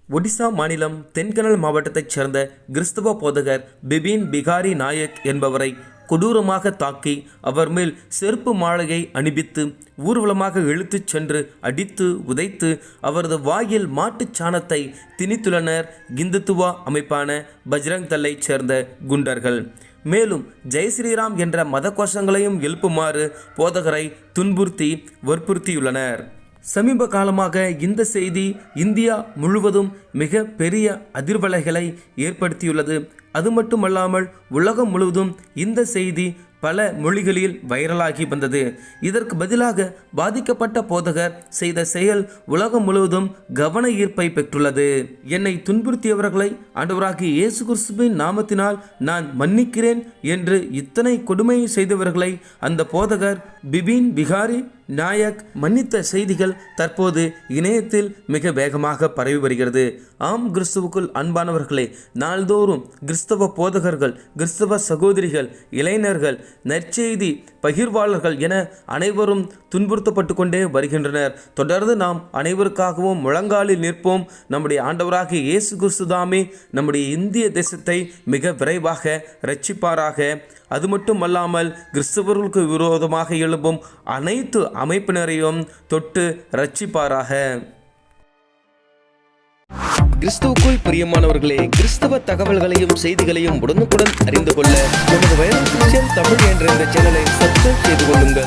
ஒடிசா மாநிலம் தென்கனல் மாவட்டத்தைச் சேர்ந்த கிறிஸ்தவ போதகர் பிபின் பிகாரி நாயக் என்பவரை கொடூரமாக தாக்கி அவர் மேல் செருப்பு மாலையை அணிவித்து ஊர்வலமாக இழுத்துச் சென்று அடித்து உதைத்து அவரது வாயில் மாட்டுச் சாணத்தை திணித்துள்ளனர் இந்துத்துவா அமைப்பான பஜ்ரங் தளைச் சேர்ந்த குண்டர்கள். மேலும் ஜெய் ஸ்ரீராம் என்ற மத கோஷங்களையும் எழுப்புமாறு போதகரை துன்புறுத்தி வற்புறுத்தியுள்ளனர். சமீப காலமாக இந்த செய்தி இந்தியா முழுவதும் மிக பெரிய அதிர்வலைகளை ஏற்படுத்தியுள்ளது. அது மட்டுமல்லாமல் உலகம் முழுவதும் இந்த செய்தி பல மொழிகளில் வைரலாகி வந்தது. இதற்கு பதிலாக பாதிக்கப்பட்ட போதகர் செய்த செயல் உலகம் முழுவதும் கவன ஈர்ப்பை பெற்றுள்ளது. என்னை துன்புறுத்தியவர்களை ஆண்டவராகிய இயேசு கிறிஸ்துவின் நாமத்தினால் நான் மன்னிக்கிறேன் என்று இத்தனை கொடுமையை செய்தவர்களை அந்த போதகர் பிபின் பிகாரி நாயக் மன்னித்த செய்திகள் தற்போது இணையத்தில் மிக வேகமாக பரவி வருகிறது. ஆம் கிறிஸ்துவுக்குள் அன்பானவர்களே, நாள்தோறும் கிறிஸ்தவ போதகர்கள், கிறிஸ்தவ சகோதரிகள், இளைஞர்கள், நற்செய்தி பகிர்வாளர்கள் என அனைவரும் துன்புறுத்தப்பட்டு கொண்டே வருகின்றனர். தொடர்ந்து நாம் அனைவருக்காகவும் முழங்காலில் நிற்போம். நம்முடைய ஆண்டவராகிய இயேசு கிறிஸ்து தாமே நம்முடைய இந்திய தேசத்தை மிக விரைவாக இரட்சிப்பாராக. அது மட்டுமல்லாமல் கிறிஸ்தவர்களுக்கு விரோதமாக எழும்பும் அனைத்து அமைப்பினரையும் தொட்டு இரட்சிப்பாராக. கிறிஸ்துவுக்குள் பிரியமானவர்களே, கிறிஸ்தவ தகவல்களையும் செய்திகளையும் உடனுக்குடன் அறிந்து கொள்ள நமது வைரல் கிறிஸ்டியன் தமிழ் என்ற இந்த சேனலை சப்ஸ்கிரைப் செய்து கொள்ளுங்கள்.